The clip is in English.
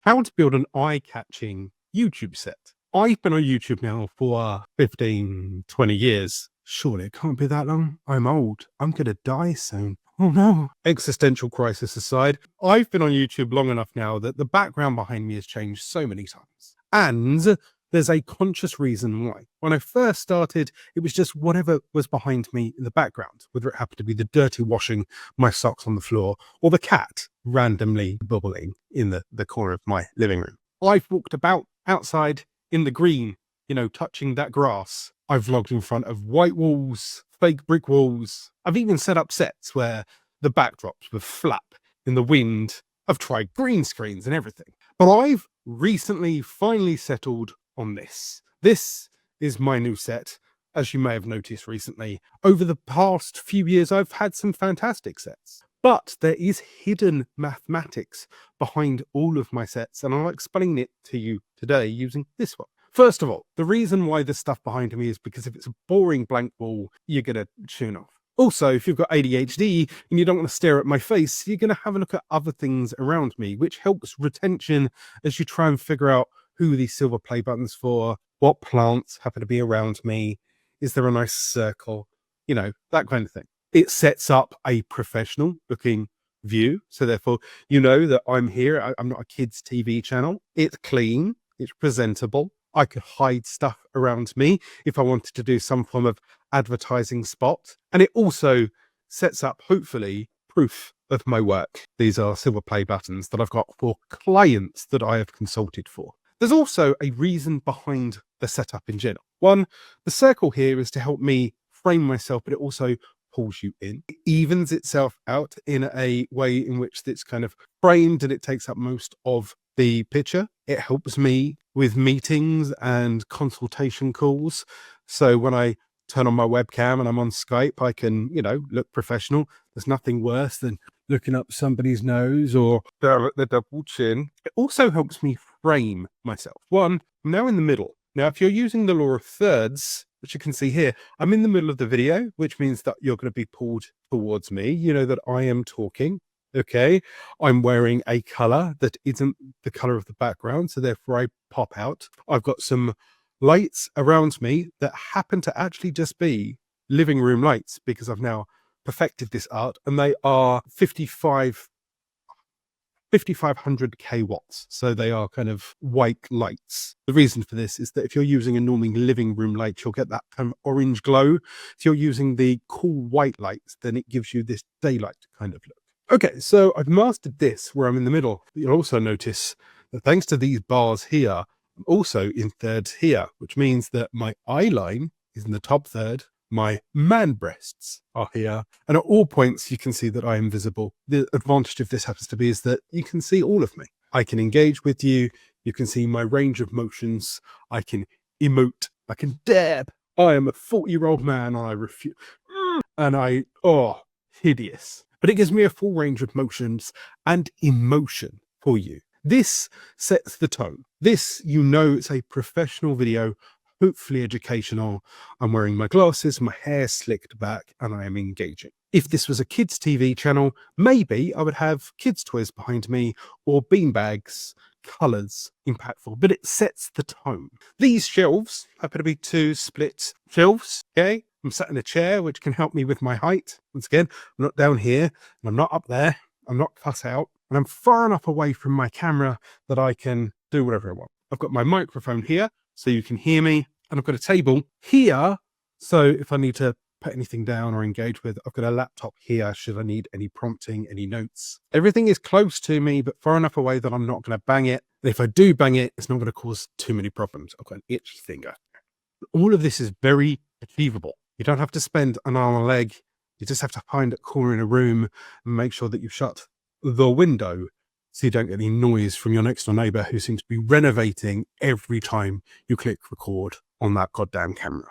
How to build an eye-catching YouTube set. I've been on YouTube now for 15, 20 years. Surely it can't be that long. I'm old. I'm going to die soon. Oh no. Existential crisis aside, I've been on YouTube long enough now that the background behind me has changed so many times. And there's a conscious reason why. When I first started, it was just whatever was behind me in the background, whether it happened to be the dirty washing, my socks on the floor, or the cat randomly bubbling in the corner of my living room. I've walked about outside in the green, touching that grass. I've vlogged in front of white walls, fake brick walls. I've even set up sets where the backdrops would flap in the wind. I've tried green screens and everything. But I've recently finally settled on this. This is my new set. As you may have noticed recently, over the past few years, I've had some fantastic sets. But there is hidden mathematics behind all of my sets, and I'll explain it to you today using this one. First of all, the reason why this stuff behind me is because if it's a boring blank wall, you're going to tune off. Also, if you've got ADHD and you don't want to stare at my face, you're going to have a look at other things around me, which helps retention as you try and figure out who are these silver play buttons for, what plants happen to be around me, is there a nice circle, that kind of thing. It sets up a professional looking view. So therefore, you know that I'm here. I'm not a kids TV channel. It's clean. It's presentable. I could hide stuff around me if I wanted to do some form of advertising spot. And it also sets up, hopefully, proof of my work. These are silver play buttons that I've got for clients that I have consulted for. There's also a reason behind the setup in general. One, the circle here is to help me frame myself, but it also pulls you in. It evens itself out in a way in which it's kind of framed and it takes up most of the picture. It helps me with meetings and consultation calls. So when I turn on my webcam and I'm on Skype, I can, look professional. There's nothing worse than looking up somebody's nose or the double chin. It also helps me frame myself. One, I'm now in the middle. Now, if you're using the law of thirds, which you can see here, I'm in the middle of the video, which means that you're going to be pulled towards me. You know that I am talking. Okay. I'm wearing a color that isn't the color of the background. So therefore I pop out. I've got some lights around me that happen to actually just be living room lights because I've now perfected this art, and they are 5500k watts. So they are kind of white lights. The reason for this is that if you're using a normal living room light, you'll get that kind of orange glow. If you're using the cool white lights, then it gives you this daylight kind of look. Okay, so I've mastered this where I'm in the middle. You'll also notice that thanks to these bars here, I'm also in thirds here, which means that my eye line is in the top third. My man breasts are here. And at all points, you can see that I am visible. The advantage of this happens to be is that you can see all of me. I can engage with you. You can see my range of motions. I can emote. I can dab. I am a 40-year-old man. I refuse. And hideous. But it gives me a full range of motions and emotion for you. This sets the tone. This, it's a professional video, hopefully educational. I'm wearing my glasses, my hair slicked back, and I am engaging. If this was a kids TV channel, maybe I would have kids toys behind me or beanbags, colors, impactful, but it sets the tone. These shelves happen to be 2 split shelves, okay? I'm sat in a chair, which can help me with my height. Once again, I'm not down here, and I'm not up there. I'm not cut out, and I'm far enough away from my camera that I can do whatever I want. I've got my microphone here, so you can hear me, and I've got a table here, so if I need to put anything down or engage with, I've got a laptop here, should I need any prompting, any notes. Everything is close to me, but far enough away that I'm not going to bang it. And if I do bang it, it's not going to cause too many problems. I've got an itchy finger. All of this is very achievable. You don't have to spend an arm and a leg. You just have to find a corner in a room and make sure that you shut the window so you don't get any noise from your next door neighbor who seems to be renovating every time you click record on that goddamn camera.